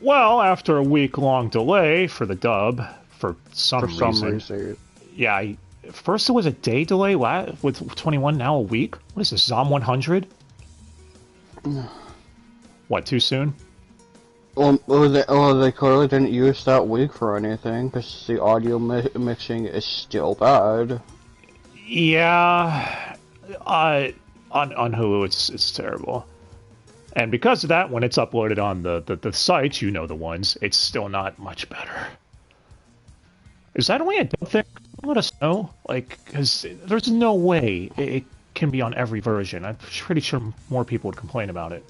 Well, after a week-long delay for the dub, for some reason. Yeah, first it was a day delay with 21, now a week? What is this, Zom 100? What, too soon? Well, they clearly didn't use that week for anything, because the audio mixing is still bad. Yeah, on Hulu it's terrible. And because of that, when it's uploaded on the sites, you know the ones, it's still not much better. Is that only a dub thing? Let us know. Like, because there's no way it can be on every version. I'm pretty sure more people would complain about it.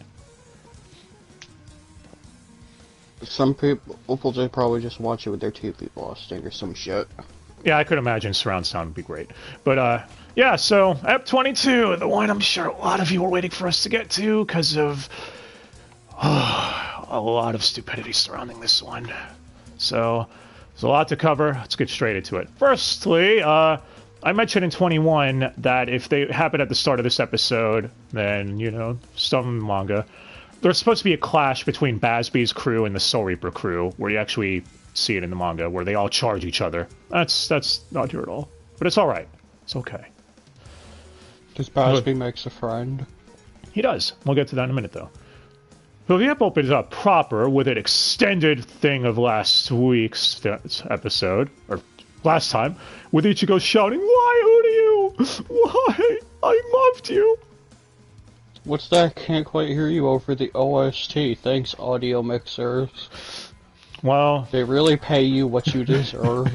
Some people will probably just watch it with their TV blasting or some shit. Yeah, I could imagine surround sound would be great. But, yeah, so, Ep 22, the one I'm sure a lot of you were waiting for us to get to because of a lot of stupidity surrounding this one. So, there's a lot to cover. Let's get straight into it. Firstly, I mentioned in 21 that if they happen at the start of this episode, then, you know, stuff in the manga. There's supposed to be a clash between Bazby's crew and the Soul Reaper crew, where you actually see it in the manga, where they all charge each other. That's not here at all. But it's alright. It's okay. Does Bazby makes a friend? He does. We'll get to that in a minute, though. So the ep opens up proper with an extended thing of last week's episode, or last time, with Ichigo shouting, "Why, Uryu? Why? I loved you!" What's that? Can't quite hear you over the OST. Thanks, audio mixers. Well, they really pay you what you deserve.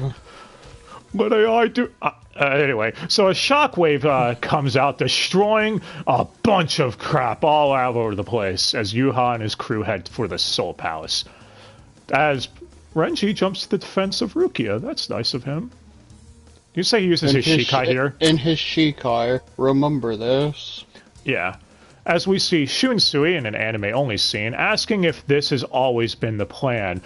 But I do... anyway, so a shockwave comes out, destroying a bunch of crap all over the place as Yuha and his crew head for the Soul Palace. As Renji jumps to the defense of Rukia. That's nice of him. You say he uses his Shikai here? In his Shikai, remember this. Yeah. As we see Shunsui in an anime-only scene, asking if this has always been the plan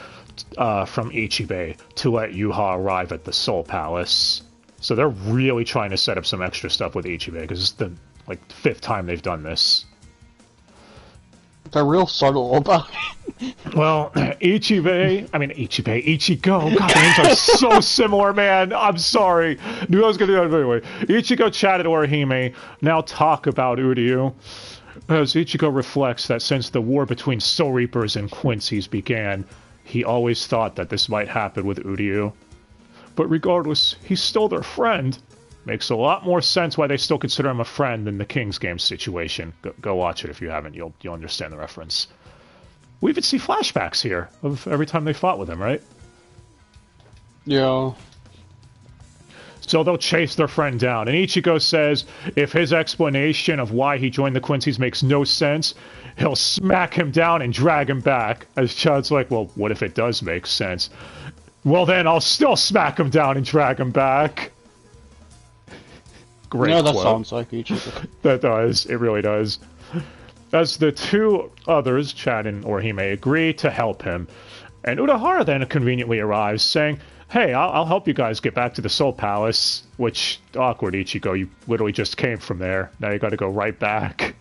from Ichibei to let Yuha arrive at the Soul Palace. So they're really trying to set up some extra stuff with Ichibei, because it's the, like, 5th time they've done this. They're real subtle about it. Well, Ichigo, God, the names are so similar, man. I'm sorry. Knew I was going to do that anyway. Ichigo chatted Orihime, now talk about Uryu. As Ichigo reflects that since the war between Soul Reapers and Quincy's began, he always thought that this might happen with Uryu. But regardless, he's still their friend. Makes a lot more sense why they still consider him a friend than the King's Game situation. Go watch it if you haven't, you'll understand the reference. We even see flashbacks here of every time they fought with him, right? Yeah. So they'll chase their friend down, and Ichigo says if his explanation of why he joined the Quincy's makes no sense, he'll smack him down and drag him back. As Chad's like, well, what if it does make sense? Well, then I'll still smack him down and drag him back. Great quote. That sounds like Ichigo. That does. It really does. As the two others, Chad and Orihime, agree to help him, and Urahara then conveniently arrives, saying, hey, I'll help you guys get back to the Soul Palace, which, awkward, Ichigo, you literally just came from there. Now you gotta go right back.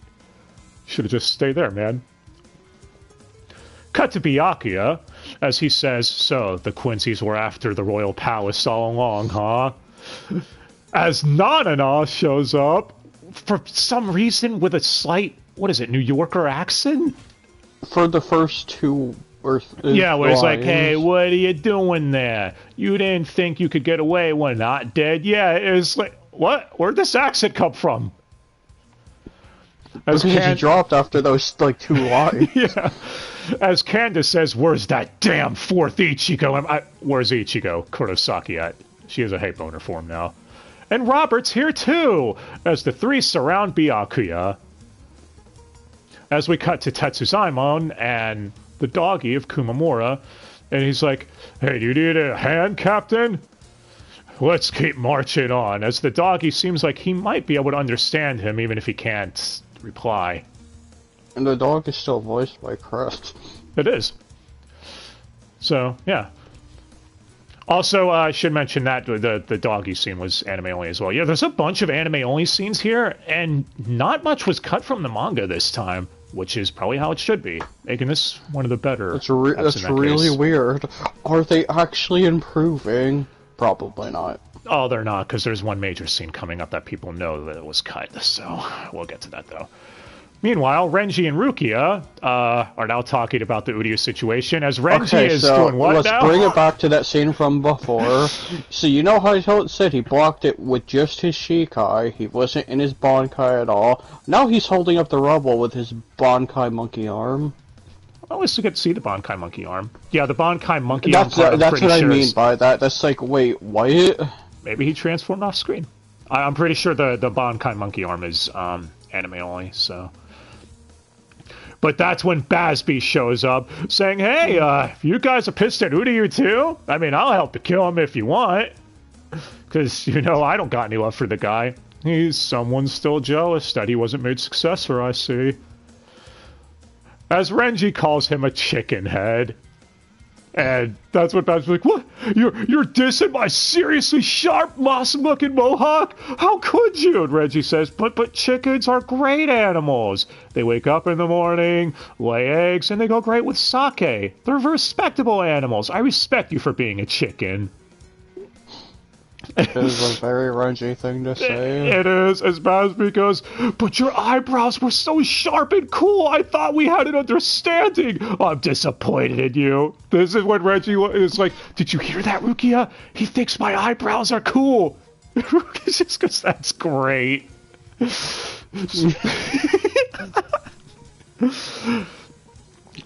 Should've just stayed there, man. Cut to Byakuya, as he says, so, the Quincy's were after the Royal Palace all along, huh? As Nanana shows up, for some reason with a slight, what is it, New Yorker accent? For the first two... Yeah, where it's like, hey, what are you doing there? You didn't think you could get away when not dead? Yeah, it's like, what? Where'd this accent come from? As he dropped after those, like, 2 lines. Yeah. As Candace says, where's that damn 4th Ichigo? Where's Ichigo? Kurosaki at? She has a hate boner for him now. And Robert's here too, as the 3 surround Byakuya. As we cut to Tetsuzaimon and the doggy of Kumamura, and he's like, hey, do you need a hand, Captain? Let's keep marching on, as the doggy seems like he might be able to understand him, even if he can't reply. And the dog is still voiced by Crest. It is. So, yeah. Also, I should mention that the doggy scene was anime-only as well. Yeah, there's a bunch of anime-only scenes here, and not much was cut from the manga this time. which is probably how it should be, making this one of the better. That's really weird. Are they actually improving? Probably not. Oh, they're not, because there's one major scene coming up that people know that it was cut, so we'll get to that, though. Meanwhile, Renji and Rukia are now talking about the Uryu situation, as Renji is doing what now? Let's bring it back to that scene from before. So you know how I said he blocked it with just his Shikai, he wasn't in his Bankai at all. Now he's holding up the rubble with his Bankai monkey arm. I always get to see the Bankai monkey arm. Yeah, the Bankai monkey arm. That's what I mean by that. That's like, wait, what? Maybe he transformed off screen. I'm pretty sure the Bankai monkey arm is anime only, so... But that's when Bazby shows up, saying, hey, if you guys are pissed at Uryu too, I mean, I'll help to kill him if you want. Because, you know, I don't got any love for the guy. He's someone still jealous that he wasn't made successor, I see. As Renji calls him a chicken head. And that's what Babs was like, what? You're dissing my seriously sharp, moss-looking mohawk? How could you? And Reggie says, but chickens are great animals. They wake up in the morning, lay eggs, and they go great with sake. They're respectable animals. I respect you for being a chicken. It is a very Renji thing to say. It is, as Babsby goes, but your eyebrows were so sharp and cool, I thought we had an understanding. I'm disappointed in you. This is when Reggie is like, did you hear that, Rukia? He thinks my eyebrows are cool. Rukia just goes, that's great.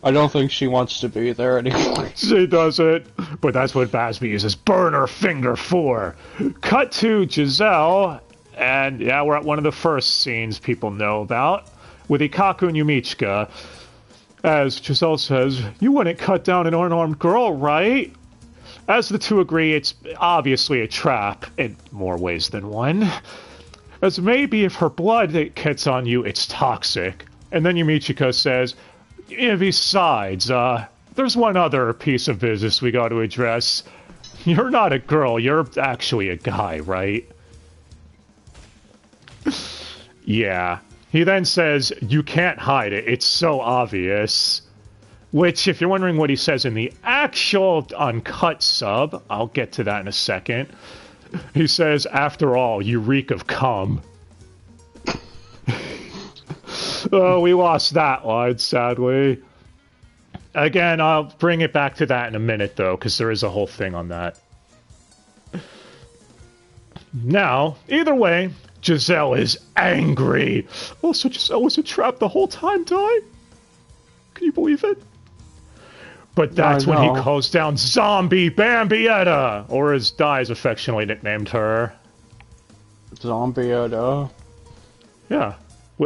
I don't think she wants to be there anymore. She doesn't. But that's what Bazby uses burner finger for. Cut to Giselle, and yeah, we're at one of the first scenes people know about, with Ikaku and Yumichika. As Giselle says, you wouldn't cut down an unarmed girl, right? As the two agree, it's obviously a trap, in more ways than one. As maybe if her blood gets on you, it's toxic. And then Yumichika says, yeah, besides, there's one other piece of business we got to address. You're not a girl, you're actually a guy, right? Yeah. He then says, you can't hide it, it's so obvious. Which, if you're wondering what he says in the actual uncut sub, I'll get to that in a second. He says, after all, you reek of cum. Oh, we lost that line, sadly. Again, I'll bring it back to that in a minute, though, because there is a whole thing on that. Now, either way, Giselle is angry. Oh, so Giselle was a trap the whole time, Dai? Can you believe it? But that's when he calls down Zombie Bambietta, or as Dai's affectionately nicknamed her. Zombietta. Yeah.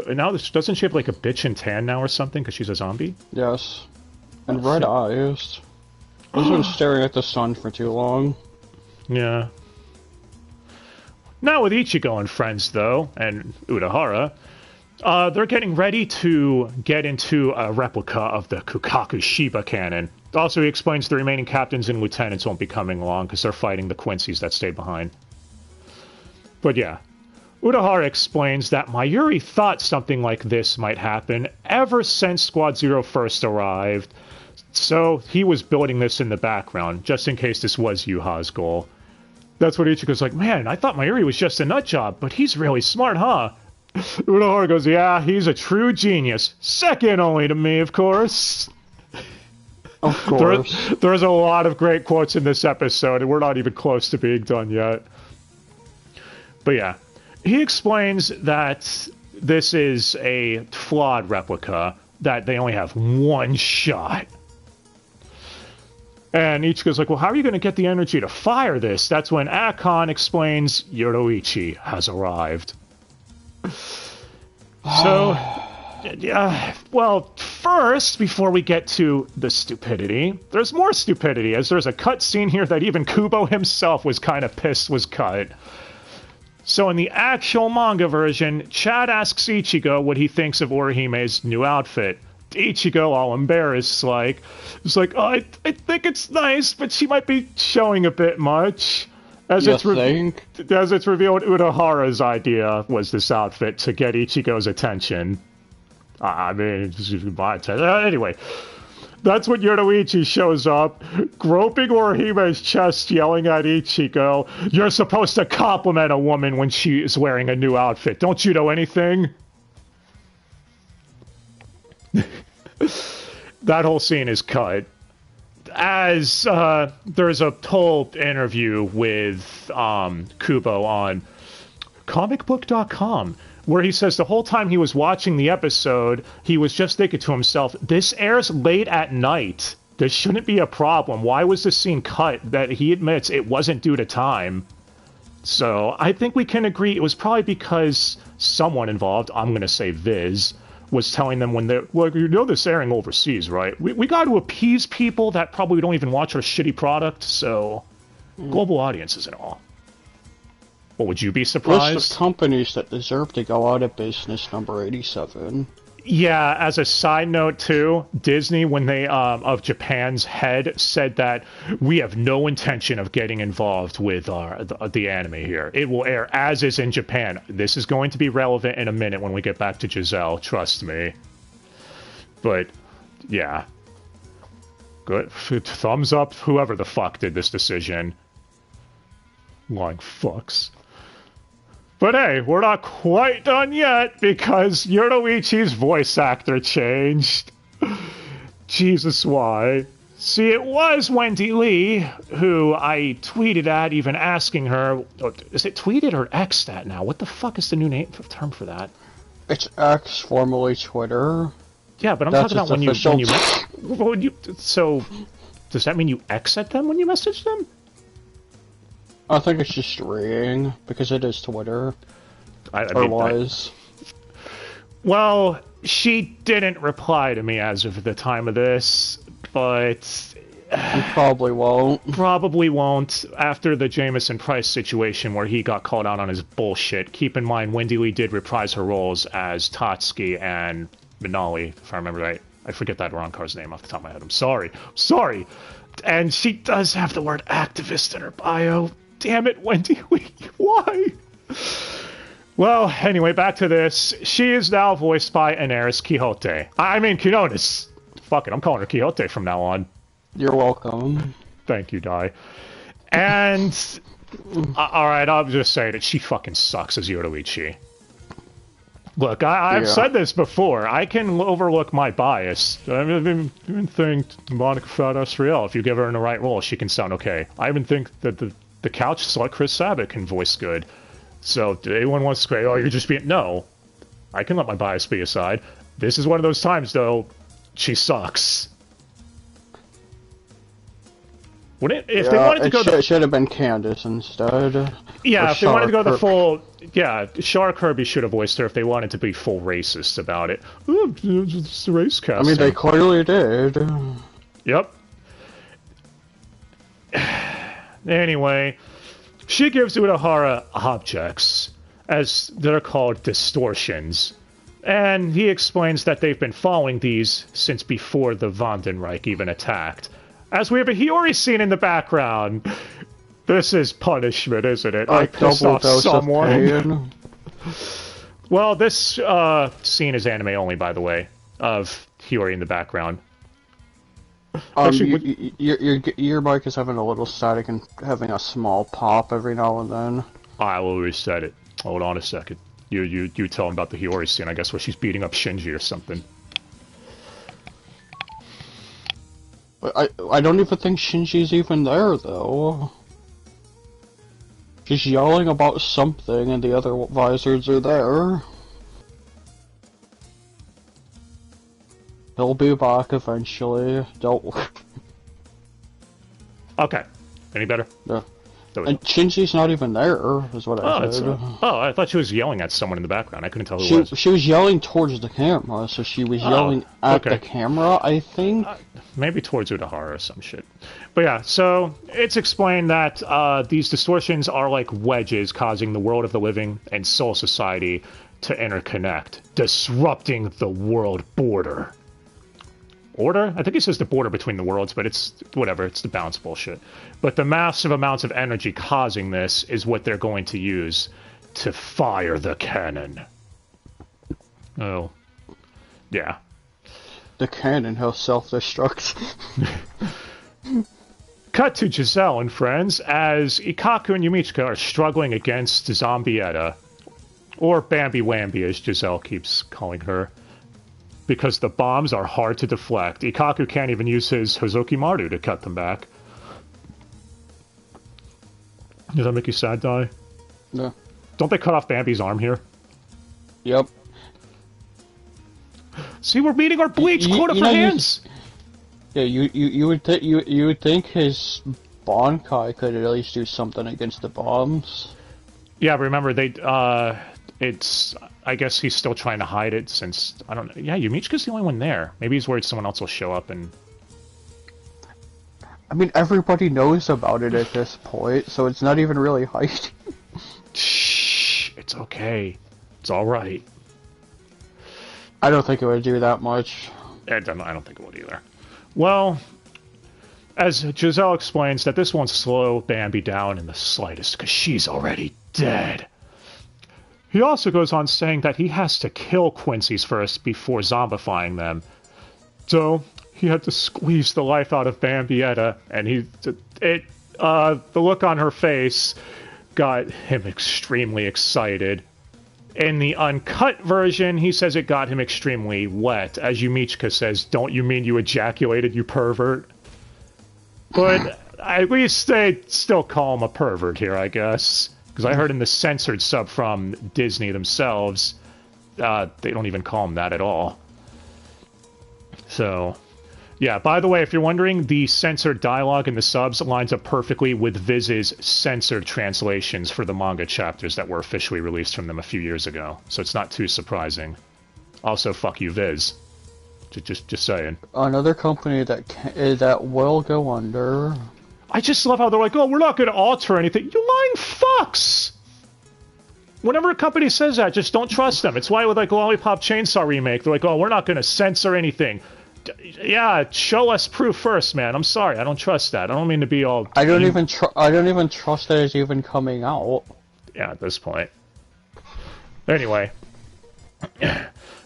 Now, doesn't she have like a bitch and tan now or something because she's a zombie? Yes. And red eyes. She's been staring at the sun for too long. Yeah. Now with Ichigo and friends, though, and Urahara, they're getting ready to get into a replica of the Kukaku Shiba cannon. Also, he explains the remaining captains and lieutenants won't be coming along because they're fighting the Quincy's that stayed behind. But yeah. Urahara explains that Mayuri thought something like this might happen ever since Squad Zero first arrived, so he was building this in the background, just in case this was Yuha's goal. That's what Ichigo's like, man, I thought Mayuri was just a nutjob, but he's really smart, huh? Urahara goes, yeah, he's a true genius. Second only to me, of course. Of course. There's a lot of great quotes in this episode, and we're not even close to being done yet. But yeah. He explains that this is a flawed replica, that they only have one shot. And Ichigo's like, well, how are you going to get the energy to fire this? That's when Akon explains Yoruichi has arrived. So, yeah, well, first, before we get to the stupidity, there's more stupidity, as there's a cut scene here that even Kubo himself was kind of pissed was cut. So in the actual manga version, Chad asks Ichigo what he thinks of Orihime's new outfit. Ichigo, all embarrassed, oh, I think it's nice, but she might be showing a bit much. As it's revealed, Urahara's idea was this outfit to get Ichigo's attention. I mean, anyway. That's when Yoruichi shows up, groping Orihime's chest, yelling at Ichigo, "You're supposed to compliment a woman when she is wearing a new outfit. Don't you know anything?" That whole scene is cut. As there's a whole interview with Kubo on comicbook.com, where he says the whole time he was watching the episode, he was just thinking to himself, this airs late at night. This shouldn't be a problem. Why was this scene cut? That he admits it wasn't due to time. So I think we can agree it was probably because someone involved, I'm going to say Viz, was telling them when they're, well, you know this airing overseas, right? We got to appease people that probably don't even watch our shitty product, so global audiences and all. Well, would you be surprised? List of companies that deserve to go out of business, number 87. Yeah, as a side note too, Disney, when they of Japan's head, said that we have no intention of getting involved with the anime here. It will air as is in Japan. This is going to be relevant in a minute when we get back to Giselle, trust me. But yeah, good. Thumbs up whoever the fuck did this decision. Lying fucks. But hey, we're not quite done yet, because Yoruichi's voice actor changed. Jesus, why? See, it was Wendy Lee, who I tweeted at, even asking her... Is it tweeted or X'd at now? What the fuck is the new term for that? It's X, formerly Twitter. Yeah, but I'm talking about when you... So, does that mean you X at them when you message them? I think it's just reading, because it is Twitter. Well, she didn't reply to me as of the time of this, but... You probably won't. Probably won't after the Jameson Price situation where he got called out on his bullshit. Keep in mind, Wendy Lee did reprise her roles as Tatsuki and Minali, if I remember right. I forget that Roncar's name off the top of my head. I'm sorry. And she does have the word activist in her bio. Damn it, Wendy, why? Well, anyway, back to this. She is now voiced by Inaris Quixote. I mean, Quinones. Fuck it, I'm calling her Quixote from now on. You're welcome. Thank you, Dai. And, alright, I'll just say that she fucking sucks as Yoruichi. Look, I've said this before. I can overlook my bias. I even think Monica Fadass Riel, if you give her in the right role, she can sound okay. I even think that the couch slut Chris Sabat can voice good. So, if anyone wants to say, oh, you're just being... No. I can let my bias be aside. This is one of those times, though, she sucks. If they wanted to go... It should have been Candace instead. Yeah, if they wanted to go the full... Yeah, Shar Kirby should have voiced her if they wanted to be full racist about it. Ooh, it's race casting. I mean, they clearly did. Yep. Anyway, she gives Urahara objects, as they're called distortions. And he explains that they've been following these since before the Vandenreich even attacked. As we have a Hiyori scene in the background. This is punishment, isn't it? I pissed off someone. Well, this scene is anime only, by the way, of Hiyori in the background. Actually, your mic is having a little static and having a small pop every now and then. I will reset it. Hold on a second. You tell him about the Hiyori scene, I guess, where she's beating up Shinji or something. I don't even think Shinji's even there, though. She's yelling about something, and the other visors are there. He'll be back eventually. Don't worry. Okay. Any better? Yeah. And Shinji's not even there, is what I said. I thought she was yelling at someone in the background. I couldn't tell who it was. She was yelling towards the camera, so she was yelling at the camera, I think. Maybe towards Urahara or some shit. But yeah, so it's explained that these distortions are like wedges causing the world of the living and Soul Society to interconnect, disrupting the world border. Order? I think he says the border between the worlds, but it's whatever, it's the balance bullshit. But the massive amounts of energy causing this is what they're going to use to fire the cannon. Oh. Yeah. The cannon has self-destruct. Cut to Giselle and friends as Ikaku and Yumichika are struggling against Zombietta. Or Bambi Wambi, as Giselle keeps calling her. Because the bombs are hard to deflect. Ikaku can't even use his Hozoki Maru to cut them back. Does that make you sad, Dai? No. Don't they cut off Bambi's arm here? Yep. See, we're meeting our Bleach quota for hands! Yeah, you would think his Bankai could at least do something against the bombs. Yeah, but remember, I guess he's still trying to hide it since, I don't know. Yeah, Yumichika's the only one there. Maybe he's worried someone else will show up and... I mean, everybody knows about it at this point, so it's not even really hiding. Shh, it's okay. It's alright. I don't think it would do that much. I don't think it would either. Well, as Giselle explains, that this won't slow Bambi down in the slightest, because she's already dead. He also goes on saying that he has to kill Quincy's first before zombifying them. So, he had to squeeze the life out of Bambietta, and the look on her face got him extremely excited. In the uncut version, he says it got him extremely wet. As Yumichika says, don't you mean you ejaculated, you pervert? But at least they still call him a pervert here, I guess. Because I heard in the censored sub from Disney themselves, they don't even call him that at all. So, yeah, by the way, if you're wondering, the censored dialogue in the subs lines up perfectly with Viz's censored translations for the manga chapters that were officially released from them a few years ago. So it's not too surprising. Also, fuck you, Viz. Just saying. Another company that will go under. I just love how they're like, oh, we're not going to alter anything. You lying fucks! Whenever a company says that, just don't trust them. It's why with like Lollipop Chainsaw Remake, they're like, oh, we're not going to censor anything. Yeah, show us proof first, man. I'm sorry, I don't trust that. I don't mean to be all... I don't even trust that it's even coming out. Yeah, at this point. Anyway.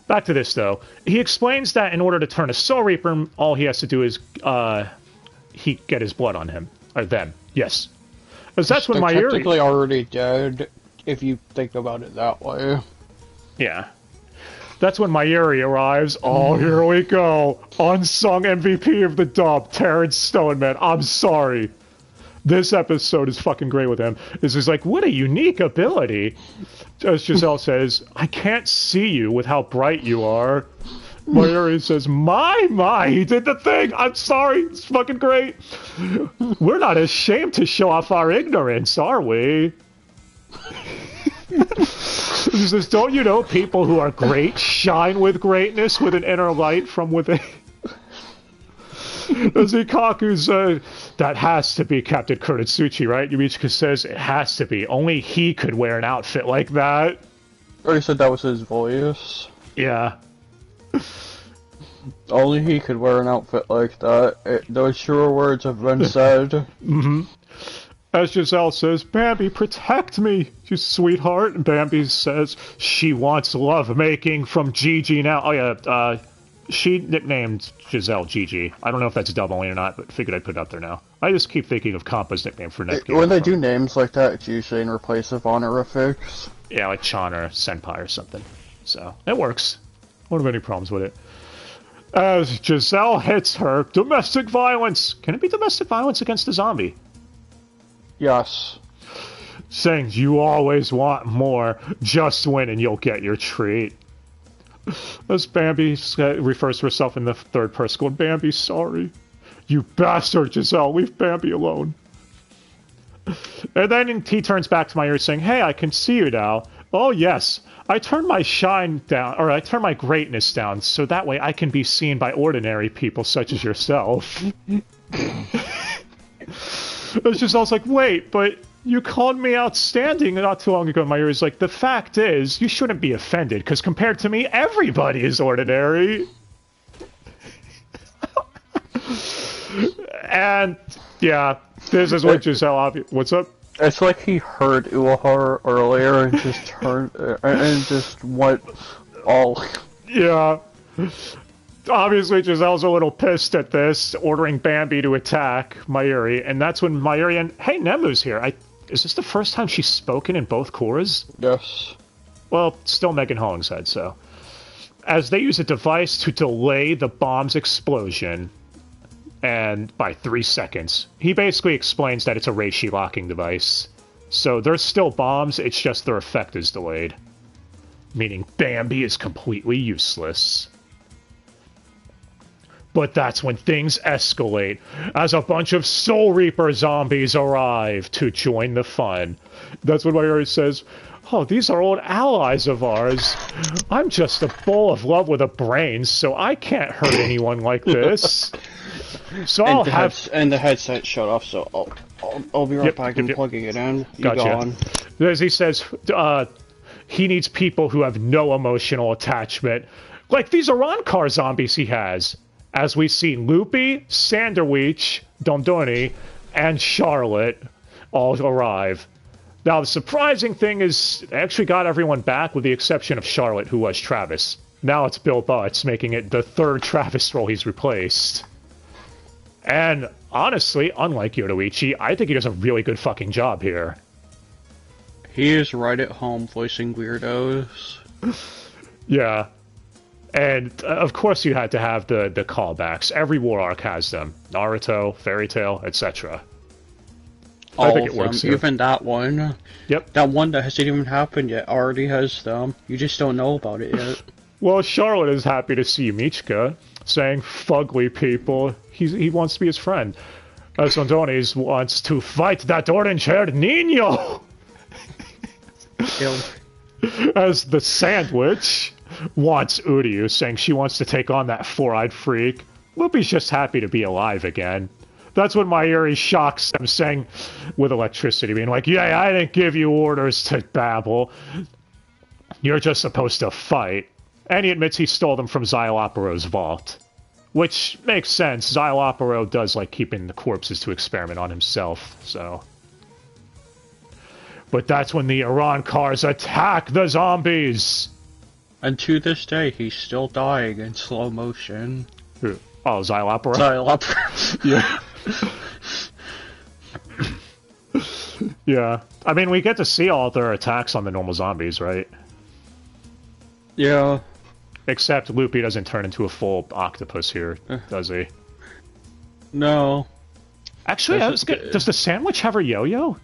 Back to this, though. He explains that in order to turn a Soul Reaper, all he has to do is, get his blood on him. Or them. Yes. Because that's when Mayuri... They're technically already dead, if you think about it that way. Yeah. That's when Mayuri arrives. Oh, here we go. Unsung MVP of the dub, Terrence Stoneman. I'm sorry. This episode is fucking great with him. This is like, what a unique ability. As Giselle says, I can't see you with how bright you are. Mayuri says, my, he did the thing. I'm sorry. It's fucking great. We're not ashamed to show off our ignorance, are we? He says, don't you know people who are great shine with greatness with an inner light from within? As Ikaku's, that has to be Captain Kuretsuchi, right? Yumichika says, it has to be. Only he could wear an outfit like that. Or he said that was his voice. Yeah. Only he could wear an outfit like that. Those sure words have been said. Mm-hmm. As Giselle says, Bambi, protect me, you sweetheart. And Bambi says she wants love making from Gigi now. Oh yeah, she nicknamed Giselle Gigi. I don't know if that's dub only or not, but figured I'd put it out there now. I just keep thinking of Kampa's nickname for Netgear. When they do names like that, it's usually in replace of honorifics. Yeah, like Chan or Senpai or something. So, it works. I don't have any problems with it. As Giselle hits her, domestic violence. Can it be domestic violence against a zombie? Yes. Saying you always want more, just win and you'll get your treat. As Bambi refers to herself in the third person, going, Bambi, sorry. You bastard, Giselle, leave Bambi alone. And then he turns back to my ear saying, hey, I can see you now. Oh, yes. I turn my shine down, or I turn my greatness down, so that way I can be seen by ordinary people such as yourself. It's just, I was like, wait, but you called me outstanding not too long ago. My ear is like, the fact is, you shouldn't be offended, because compared to me, everybody is ordinary. And, yeah, this is what Giselle, what's up? It's like he heard Uehara earlier and just turned, and just went all... Yeah. Obviously, Giselle's a little pissed at this, ordering Bambi to attack Mayuri, and that's when Mayuri and... Hey, Nemu's here. Is this the first time she's spoken in both cores? Yes. Well, still Megan Hollingshead, so... As they use a device to delay the bomb's explosion, and by 3 seconds, he basically explains that it's a Reishi locking device. So there's still bombs, it's just their effect is delayed. Meaning Bambi is completely useless. But that's when things escalate, as a bunch of Soul Reaper zombies arrive to join the fun. That's when Mayuri says, oh, these are old allies of ours. I'm just a bowl of love with a brain, so I can't hurt anyone like this. So I'll have... And the headset shut off, so I'll be right back and plugging it in. Gotcha. As he says, he needs people who have no emotional attachment. Like these Arankar zombies he has. As we see Loopy, Sanderweech, Dondoni, and Charlotte all arrive. Now, the surprising thing is they actually got everyone back with the exception of Charlotte, who was Travis. Now it's Bill Butts, making it the third Travis role he's replaced. And honestly, unlike Yodoichi, I think he does a really good fucking job here. He is right at home voicing weirdos. Yeah. And, of course, you had to have the callbacks. Every war arc has them. Naruto, Fairy Tail, etc. I think it works here. Even that one. Yep. That one that hasn't even happened yet already has them. You just don't know about it yet. Well, Charlotte is happy to see Michika, saying, fugly people. He wants to be his friend. As Andonis wants to fight that orange-haired Nino! As the Sandwich wants Uryu, saying she wants to take on that four-eyed freak. Loopy's just happy to be alive again. That's when Mayuri shocks them, saying, with electricity, being like, yeah, I didn't give you orders to babble. You're just supposed to fight. And he admits he stole them from Xylopero's vault. Which makes sense. Xylopero does like keeping the corpses to experiment on himself, so... But that's when the Arankars attack the zombies! And to this day, he's still dying in slow motion. Oh, Xylopero? Xylopero. Yeah. Yeah. I mean, we get to see all their attacks on the normal zombies, right? Yeah. Except Loopy doesn't turn into a full octopus here, does he? No. Actually, does the Sandwich have her yo-yo?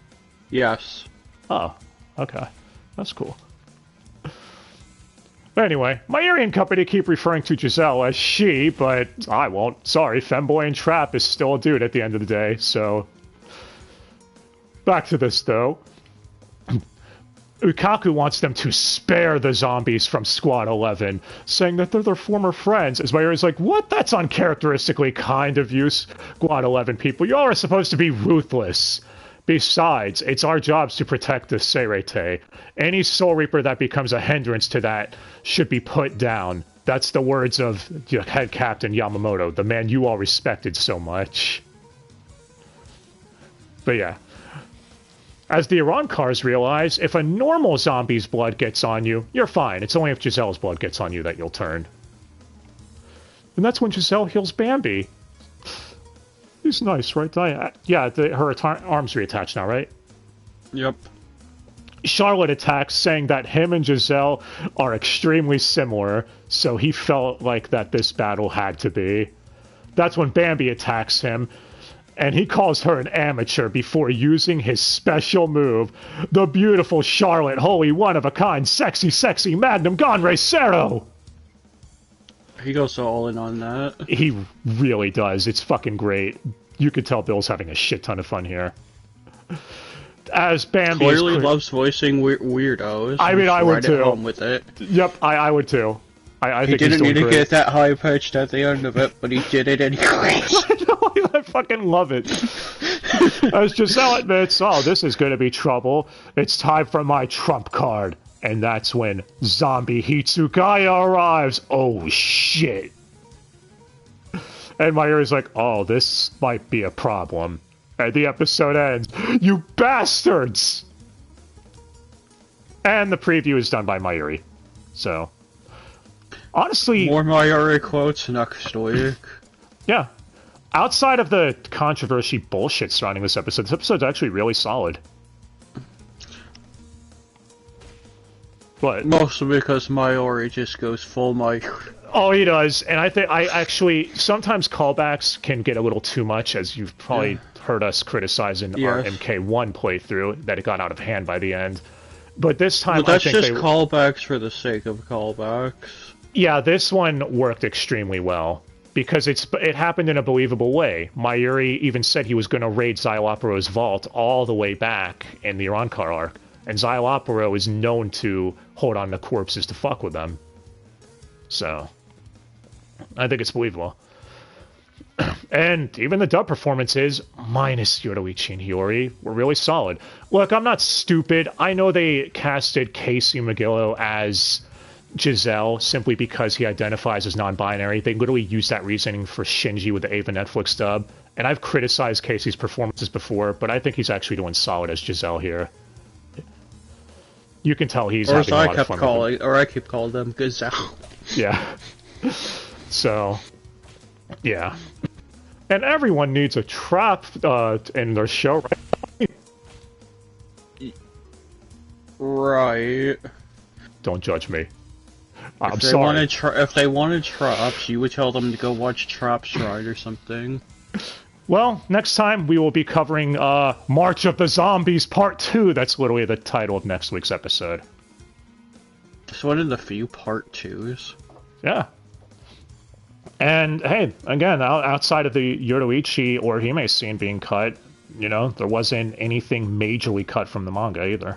Yes. Oh, okay. That's cool. Anyway, Mayuri and company keep referring to Giselle as she, but I won't. Sorry, Femboy and Trap is still a dude at the end of the day, so... Back to this, though. Ukaku wants them to spare the zombies from Squad 11, saying that they're their former friends, as Mayuri's like, what? That's uncharacteristically kind of you, Squad 11 people. You all are supposed to be ruthless. Besides, it's our jobs to protect the Seirete. Any Soul Reaper that becomes a hindrance to that should be put down. That's the words of head captain Yamamoto, the man you all respected so much. But yeah. As the Arankars realize, if a normal zombie's blood gets on you, you're fine. It's only if Giselle's blood gets on you that you'll turn. And that's when Giselle heals Bambi. He's nice, right? Yeah, her arm's reattached now, right? Yep. Charlotte attacks, saying that him and Giselle are extremely similar, so he felt like that this battle had to be. That's when Bambi attacks him, and he calls her an amateur before using his special move, the beautiful Charlotte, holy one-of-a-kind, sexy, Magnum Gonre Cero! He goes all in on that. He really does. It's fucking great. You could tell Bill's having a shit ton of fun here. As Bambi clearly loves voicing weirdos. I mean, I would too. At home with it. Yep, I would too. I think he didn't need to great. get that high pitched at the end of it, but he did it anyway. I fucking love it. As Giselle admits, oh, this is going to be trouble. It's time for my trump card. And that's when Zombie Hitsugaya arrives. Oh, shit. And Mayuri's like, oh, this might be a problem. And the episode ends. You bastards! And the preview is done by Mayuri. So, Honestly, More Mayuri quotes next week. yeah. Outside of the controversy bullshit surrounding this episode's actually really solid. What? Mostly because Mayuri just goes full Mayuri. Oh, he does, and I think I actually sometimes callbacks can get a little too much, as you've probably heard us criticize in our MK1 playthrough, that it got out of hand by the end. But this time, But that's I think just callbacks for the sake of callbacks. Yeah, this one worked extremely well because it happened in a believable way. Mayuri even said he was going to raid Xylopero's vault all the way back in the Irankar arc, and Xylopero is known to hold on to corpses to fuck with them. So, I think it's believable. And even the dub performances, minus Yoruichi and Hiyori, were really solid. Look, I'm not stupid. I know they casted Casey Megillo as Giselle simply because he identifies as non-binary. They literally used that reasoning for Shinji with the Ava Netflix dub. And I've criticized Casey's performances before, but I think he's actually doing solid as Giselle here. You can tell he's having a lot of fun with him. Or I keep calling them Gazelle. Yeah. So, yeah. And everyone needs a trap in their show, right? Right. Don't judge me. I'm if they sorry. If they wanted traps, you would tell them to go watch Traps Ride or something. Well, next time we will be covering March of the Zombies Part 2. That's literally the title of next week's episode. It's one of the few Part 2s. Yeah. And, hey, again, outside of the Yoruichi or Hime scene being cut, you know, there wasn't anything majorly cut from the manga either.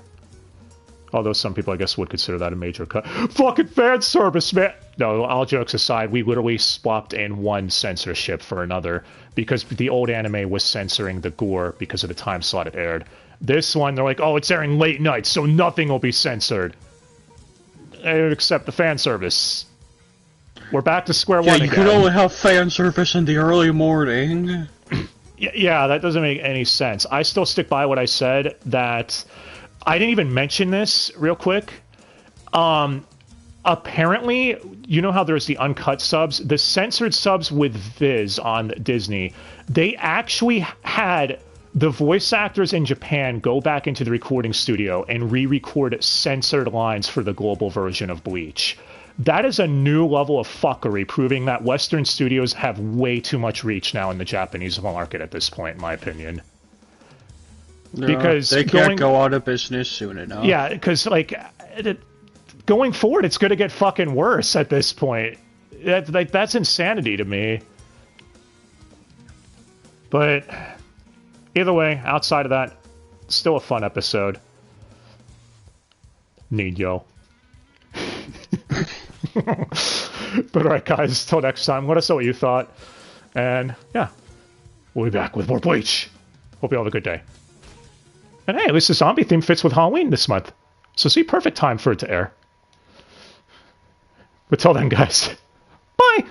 Although some people, I guess, would consider that a major cut. Fucking fan service, man! No, all jokes aside, we literally swapped in one censorship for another because the old anime was censoring the gore because of the time slot it aired. This one, they're like, oh, it's airing late night, so nothing will be censored. Except the fan service. We're back to square one again. You could only have fan service in the early morning. Yeah, that doesn't make any sense. I still stick by what I said, that I didn't even mention this real quick. Apparently, you know how there's the uncut subs? The censored subs with Viz on Disney, they actually had the voice actors in Japan go back into the recording studio and re-record censored lines for the global version of Bleach. That is a new level of fuckery, proving that Western studios have way too much reach now in the Japanese market at this point, in my opinion. Because they can't go out of business soon enough. Yeah, because, like, going forward, it's going to get fucking worse at this point. That's insanity to me. But either way, outside of that, still a fun episode. Need yo. But alright, guys, till next time, let us know what you thought. And, yeah, we'll be back with more Bleach. Hope you all have a good day. And hey, at least the zombie theme fits with Halloween this month. So see, perfect time for it to air. But till then, guys, bye!